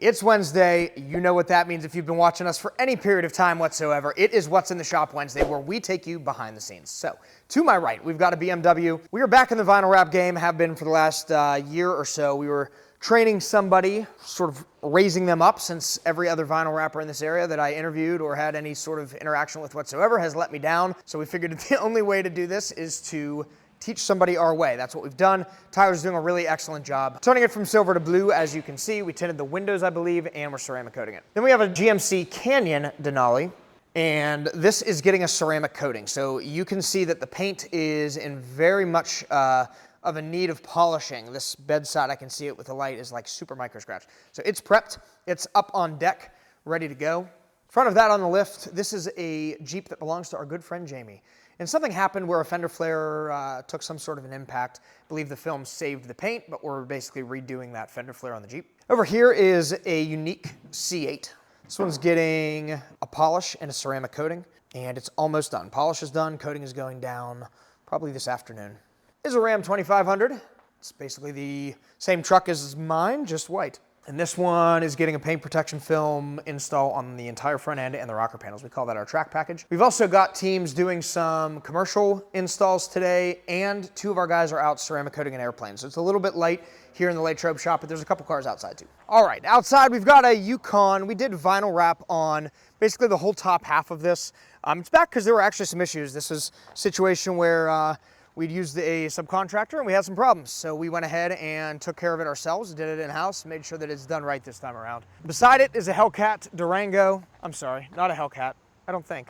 It's Wednesday. You know what that means if you've been watching us for any period of time whatsoever. It is What's in the Shop Wednesday, where we take you behind the scenes. So, to my right, we've got a BMW. We are back in the vinyl wrap game, have been for the last year or so. We were training somebody, sort of raising them up, since every other vinyl wrapper in this area that I interviewed or had any sort of interaction with whatsoever has let me down. So we figured the only way to do this is to teach somebody our way. That's what we've done. Tyler's doing a really excellent job turning it from silver to blue. As you can see, we tinted the windows, I believe, and we're ceramic coating it. Then we have a GMC Canyon Denali, and this is getting a ceramic coating. So you can see that the paint is in very much of a need of polishing. This bedside, I can see it with the light, is like super micro scratch. So it's prepped, it's up on deck, ready to go. In front of that on the lift, this is a Jeep that belongs to our good friend Jamie. And something happened where a fender flare took some sort of an impact. I believe the film saved the paint, but we're basically redoing that fender flare on the Jeep. Over here is a unique C8. This one's getting a polish and a ceramic coating, and it's almost done. Polish is done, coating is going down probably this afternoon. This is a Ram 2500. It's basically the same truck as mine, just white. And this one is getting a paint protection film install on the entire front end and the rocker panels. We call that our track package. We've also got teams doing some commercial installs today, and two of our guys are out ceramic coating an airplane. So it's a little bit light here in the Latrobe shop, but there's a couple cars outside too. All right, outside we've got a Yukon. We did vinyl wrap on basically the whole top half of this. It's back because there were actually some issues. This is a situation where we'd used a subcontractor and we had some problems. So we went ahead and took care of it ourselves, did it in-house, made sure that it's done right this time around. Beside it is a Hellcat Durango. I'm sorry, not a Hellcat, I don't think.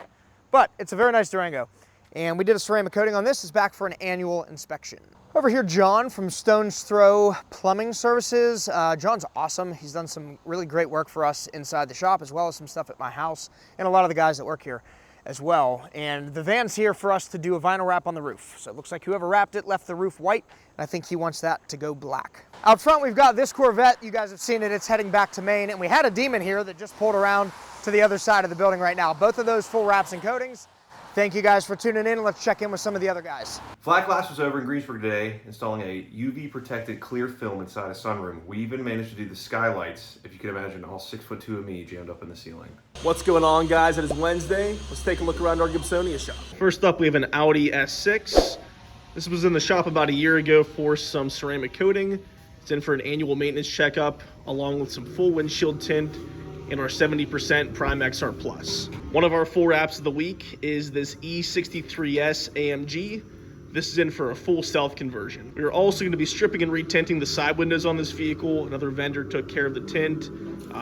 But it's a very nice Durango. And we did a ceramic coating on this. It's back for an annual inspection. Over here, John from Stone's Throw Plumbing Services. John's awesome. He's done some really great work for us inside the shop, as well as some stuff at my house and a lot of the guys that work here as well. And the van's here for us to do a vinyl wrap on the roof. So it looks like whoever wrapped it left the roof white, and I think he wants that to go black. Out front, we've got this Corvette. You guys have seen it. It's heading back to Maine, and we had a Demon here that just pulled around to the other side of the building right now. Both of those full wraps and coatings. Thank you guys for tuning in. Let's check in with some of the other guys. Flat Glass was over in Greensburg today, installing a UV protected clear film inside a sunroom. We even managed to do the skylights, if you can imagine all 6'2" of me jammed up in the ceiling. What's going on, guys? It is Wednesday. Let's take a look around our Gibsonia shop. First up, we have an Audi S6. This was in the shop about a year ago for some ceramic coating. It's in for an annual maintenance checkup, along with some full windshield tint and our 70% Prime XR Plus. One of our full wraps of the week is this E63S AMG. This is in for a full stealth conversion. We are also going to be stripping and retinting the side windows on this vehicle. Another vendor took care of the tint.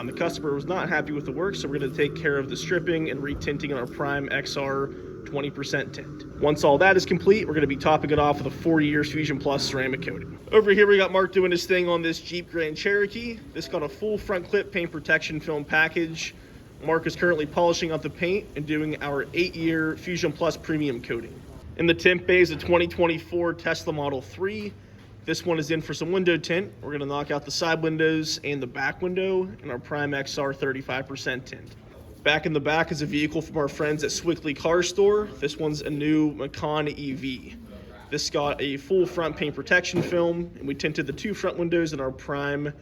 The customer was not happy with the work, so we're going to take care of the stripping and retinting on our Prime XR 20% tint. Once all that is complete, we're going to be topping it off with a 4 years Fusion Plus ceramic coating. Over here, we got Mark doing his thing on this Jeep Grand Cherokee. This got a full front clip paint protection film package. Mark is currently polishing up the paint and doing our 8-year Fusion Plus premium coating. In the tint bay is a 2024 Tesla Model 3. This one is in for some window tint. We're going to knock out the side windows and the back window in our Prime XR 35% tint. Back in the back is a vehicle from our friends at Swickley Car Store. This one's a new Macan EV. This got a full front paint protection film, and we tinted the 2 front windows in our Prime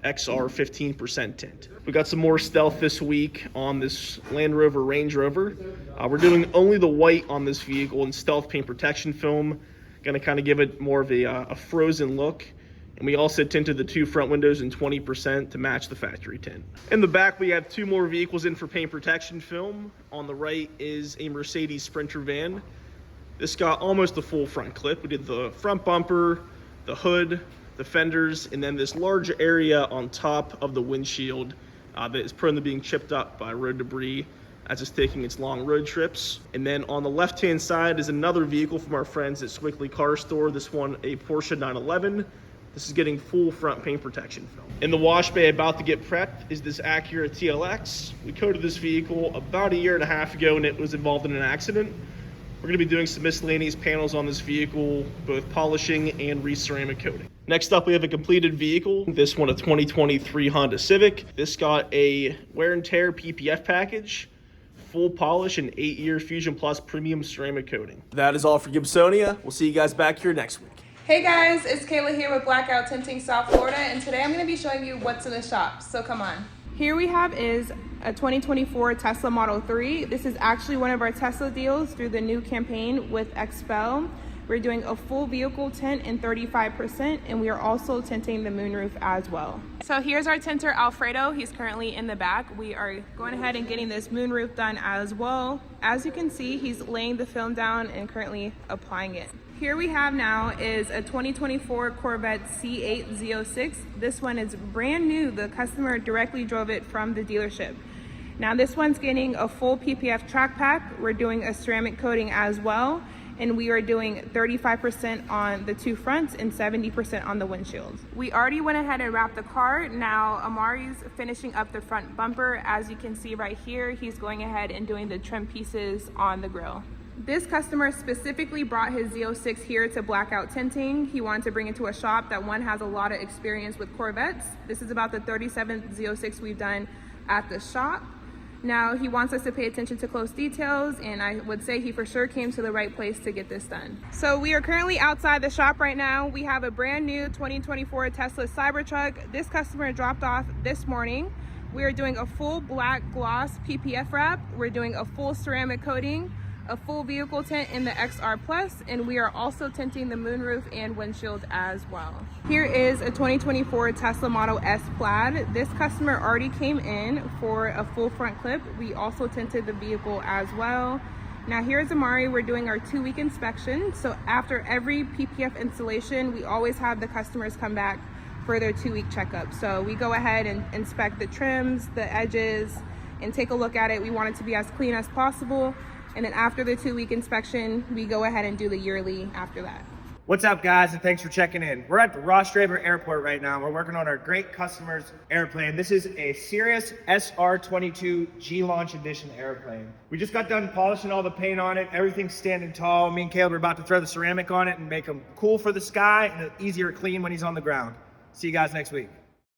XR 15% tint. We got some more stealth this week on this Land Rover Range Rover. We're doing only the white on this vehicle in stealth paint protection film. Gonna kind of give it more of a frozen look. And we also tinted the 2 front windows in 20% to match the factory tint. In the back, we have 2 more vehicles in for paint protection film. On the right is a Mercedes Sprinter van. This got almost a full front clip. We did the front bumper, the hood, the fenders, and then this large area on top of the windshield that is prone to being chipped up by road debris as it's taking its long road trips. And then on the left-hand side is another vehicle from our friends at Swickley Car Store. This one, a Porsche 911. This is getting full front paint protection film. In the wash bay about to get prepped is this Acura TLX. We coated this vehicle about 1.5 years ago and it was involved in an accident. We're gonna be doing some miscellaneous panels on this vehicle, both polishing and re-ceramic coating. Next up, we have a completed vehicle. This one, a 2023 Honda Civic. This got a wear and tear PPF package, full polish, and 8-year Fusion Plus premium ceramic coating. That is all for Gibsonia. We'll see you guys back here next week. Hey guys, it's Kayla here with Blackout Tinting South Florida, and today I'm going to be showing you what's in the shop, so come on. Here we have is a 2024 Tesla Model 3. This is actually one of our Tesla deals through the new campaign with XPEL. We're doing a full vehicle tint in 35%, and we are also tinting the moonroof as well. So here's our tinter, Alfredo. He's currently in the back. We are going ahead and getting this moonroof done as well. As you can see, he's laying the film down and currently applying it. Here we have now is a 2024 Corvette C8 Z06. This one is brand new. The customer directly drove it from the dealership. Now this one's getting a full PPF track pack. We're doing a ceramic coating as well. And we are doing 35% on the two fronts and 70% on the windshield. We already went ahead and wrapped the car. Now Amari's finishing up the front bumper. As you can see right here, he's going ahead and doing the trim pieces on the grille. This customer specifically brought his Z06 here to Blackout Tinting. He wanted to bring it to a shop that has a lot of experience with Corvettes. This is about the 37th Z06 we've done at the shop. Now he wants us to pay attention to close details, and I would say he for sure came to the right place to get this done. So we are currently outside the shop right now. We have a brand new 2024 Tesla Cybertruck. This customer dropped off this morning. We are doing a full black gloss PPF wrap. We're doing a full ceramic coating, a full vehicle tint in the XR Plus, and we are also tinting the moonroof and windshield as well. Here is a 2024 Tesla Model S Plaid. This customer already came in for a full front clip. We also tinted the vehicle as well. Now here's Amari. We're doing our 2-week inspection. So after every PPF installation, we always have the customers come back for their 2-week checkup. So we go ahead and inspect the trims, the edges, and take a look at it. We want it to be as clean as possible. And then after the 2-week inspection, we go ahead and do the yearly after that. What's up, guys, and thanks for checking in. We're at the Latrobe Airport right now. We're working on our great customers airplane. This is a Sirius SR22 G-Launch Edition airplane. We just got done polishing all the paint on it. Everything's standing tall. Me and Caleb are about to throw the ceramic on it and make them cool for the sky and easier to clean when he's on the ground. See you guys next week.